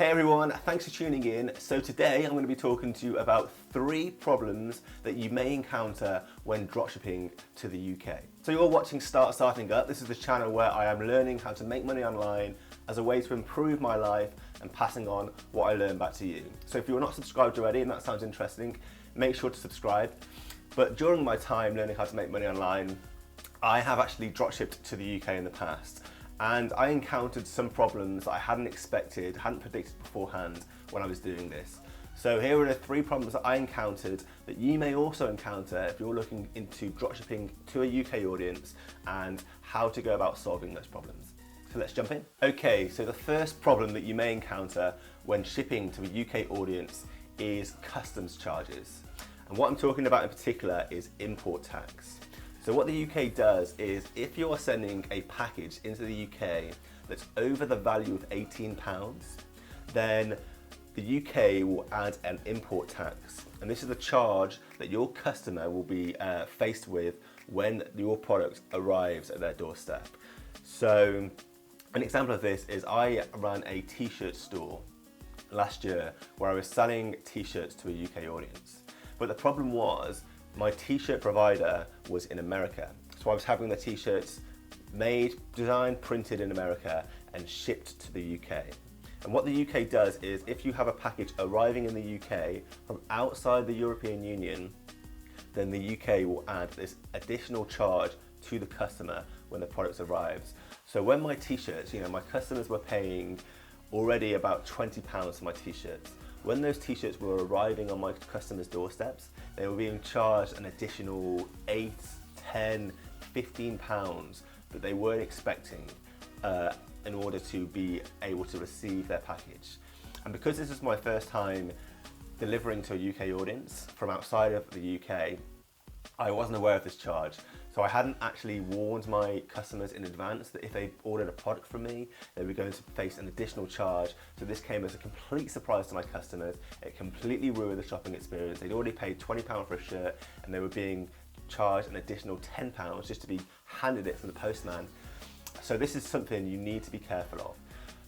Hey everyone, thanks for tuning in. So today I'm going to be talking to you about 3 problems that you may encounter when dropshipping to the UK. So you're watching Starting Up. This is the channel where I am learning how to make money online as a way to improve my life and passing on what I learn back to you. So if you're not subscribed already and that sounds interesting, make sure to subscribe. But during my time learning how to make money online, I have actually dropshipped to the UK in the past. And I encountered some problems that I hadn't expected, hadn't predicted beforehand when I was doing this. So here are the 3 problems that I encountered that you may also encounter if you're looking into dropshipping to a UK audience and how to go about solving those problems. So let's jump in. Okay, so the first problem that you may encounter when shipping to a UK audience is customs charges. And what I'm talking about in particular is import tax. So what the UK does is if you're sending a package into the UK that's over the value of £18, then the UK will add an import tax. And this is the charge that your customer will be faced with when your product arrives at their doorstep. So an example of this is I ran a t-shirt store last year where I was selling t-shirts to a UK audience. But the problem was my t-shirt provider was in America. So I was having the t-shirts made, designed, printed in America and shipped to the UK. And what the UK does is if you have a package arriving in the UK from outside the European Union, then the UK will add this additional charge to the customer when the product arrives. So when my t-shirts, my customers were paying already about £20 for my t-shirts. When those t-shirts were arriving on my customers' doorsteps, they were being charged an additional £8, £10, £15 that they weren't expecting in order to be able to receive their package. And because this is my first time delivering to a UK audience from outside of the UK, I wasn't aware of this charge. So I hadn't actually warned my customers in advance that if they ordered a product from me, they were going to face an additional charge. So this came as a complete surprise to my customers. It completely ruined the shopping experience. They'd already paid £20 for a shirt and they were being charged an additional £10 just to be handed it from the postman. So this is something you need to be careful of.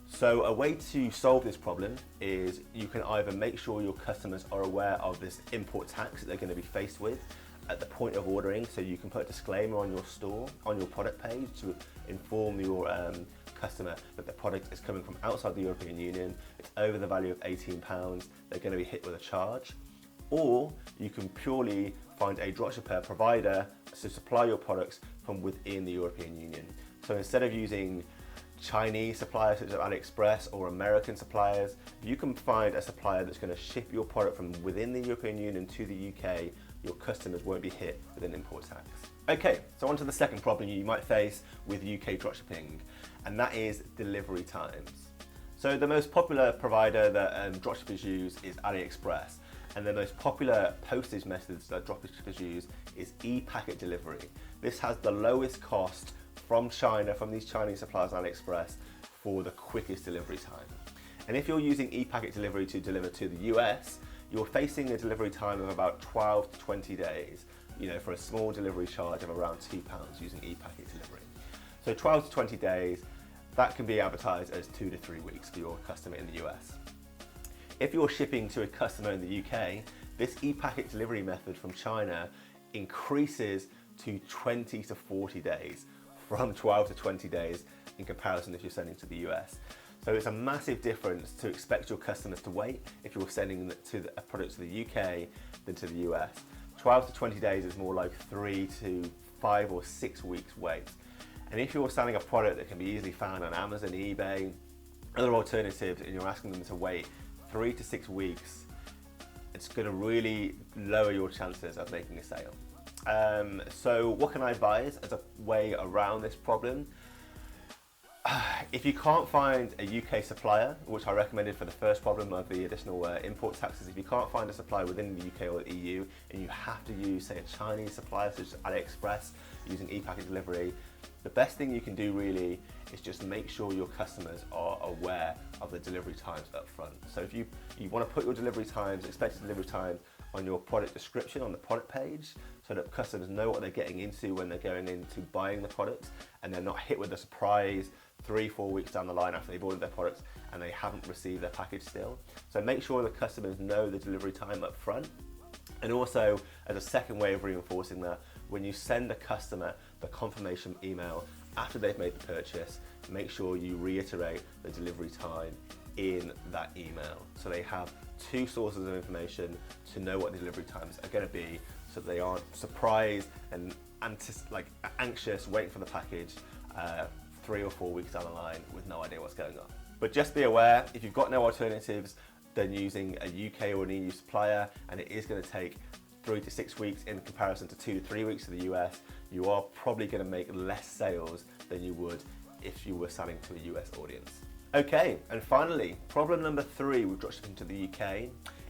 So a way to solve this problem is you can either make sure your customers are aware of this import tax that they're going to be faced with at the point of ordering, so you can put a disclaimer on your store, on your product page to inform your customer that the product is coming from outside the European Union, it's over the value of £18, they're going to be hit with a charge. Or you can purely find a dropshipper provider to supply your products from within the European Union. So instead of using Chinese suppliers such as AliExpress or American suppliers, you can find a supplier that's going to ship your product from within the European Union to the UK. Your customers won't be hit with an import tax. Okay, so on to the second problem you might face with UK dropshipping, and that is delivery times. So the most popular provider that dropshippers use is AliExpress, and the most popular postage methods that dropshippers use is e-packet delivery. This has the lowest cost from China, from these Chinese suppliers on AliExpress, for the quickest delivery time. And if you're using e-packet delivery to deliver to the US, you're facing a delivery time of about 12 to 20 days, for a small delivery charge of around £2 using e-packet delivery. So 12 to 20 days, that can be advertised as 2 to 3 weeks for your customer in the US. If you're shipping to a customer in the UK, this e-packet delivery method from China increases to 20 to 40 days, from 12 to 20 days in comparison if you're sending to the US. So it's a massive difference to expect your customers to wait if you're sending a product to the UK than to the US. 12 to 20 days is more like 3 to 5 or 6 weeks wait. And if you're selling a product that can be easily found on Amazon, eBay, other alternatives, and you're asking them to wait 3 to 6 weeks, it's going to really lower your chances of making a sale. So what can I advise as a way around this problem? If you can't find a UK supplier, which I recommended for the first problem of the additional import taxes, if you can't find a supplier within the UK or the EU and you have to use, say, a Chinese supplier such as AliExpress using e-packet delivery, the best thing you can do really is just make sure your customers are aware of the delivery times up front. So if you want to put your delivery times, expected delivery times, on your product description on the product page so that customers know what they're getting into when they're going into buying the products and they're not hit with a surprise 3-4 weeks down the line after they've ordered their products and they haven't received their package still. So make sure the customers know the delivery time up front. And also, as a second way of reinforcing that, when you send the customer the confirmation email after they've made the purchase, make sure you reiterate the delivery time in that email. So they have two sources of information to know what the delivery times are going to be, so they aren't surprised and anxious waiting for the package 3 or 4 weeks down the line with no idea what's going on. But just be aware, if you've got no alternatives than using a UK or an EU supplier, and it is going to take 3 to 6 weeks in comparison to 2 to 3 weeks to the US, you are probably going to make less sales than you would if you were selling to a US audience. Okay, and finally, problem number 3 with dropshipping to the UK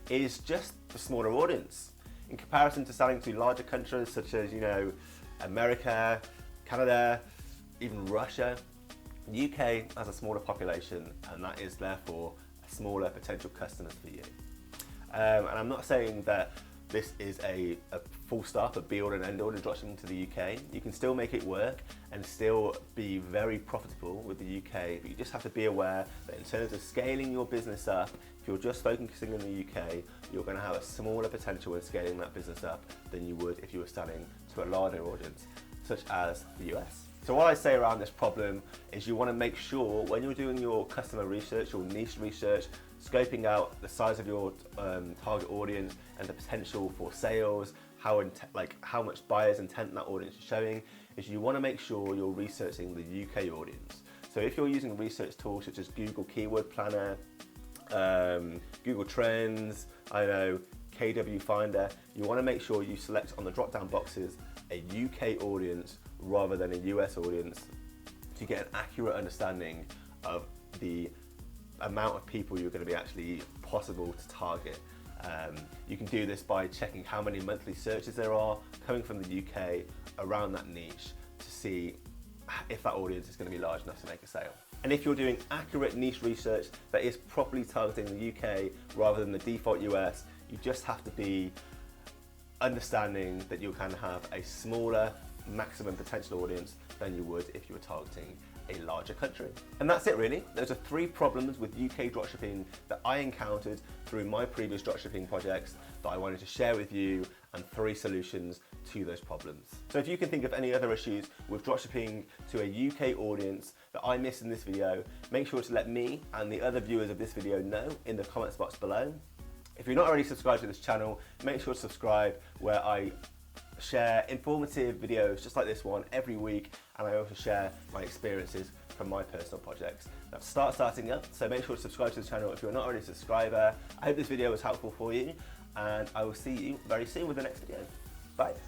is just the smaller audience. In comparison to selling to larger countries such as, America, Canada, even Russia, the UK has a smaller population, and that is therefore smaller potential customers for you. And I'm not saying that this is a full stop, a be all and end all in dropshipping to the UK. You can still make it work and still be very profitable with the UK, but you just have to be aware that in terms of scaling your business up, if you're just focusing in the UK, you're going to have a smaller potential in scaling that business up than you would if you were selling to a larger audience, such as the US. So what I say around this problem is you want to make sure when you're doing your customer research, your niche research, scoping out the size of your target audience and the potential for sales, how much buyer's intent that audience is showing, is you want to make sure you're researching the UK audience. So if you're using research tools such as Google Keyword Planner, Google Trends, KW Finder, you want to make sure you select on the drop-down boxes a UK audience rather than a US audience to get an accurate understanding of the amount of people you're going to be actually possible to target. You can do this by checking how many monthly searches there are coming from the UK around that niche to see if that audience is going to be large enough to make a sale. And if you're doing accurate niche research that is properly targeting the UK rather than the default US, you just have to be understanding that you can have a smaller maximum potential audience than you would if you were targeting a larger country. And that's it really. Those are 3 problems with UK dropshipping that I encountered through my previous dropshipping projects that I wanted to share with you, and 3 solutions to those problems. So if you can think of any other issues with dropshipping to a UK audience that I missed in this video, make sure to let me and the other viewers of this video know in the comments box below. If you're not already subscribed to this channel, make sure to subscribe, where I share informative videos just like this one every week, and I also share my experiences from my personal projects that starting up. So make sure to subscribe to the channel if you're not already a subscriber. I hope this video was helpful for you, and I will see you very soon with the next video. Bye.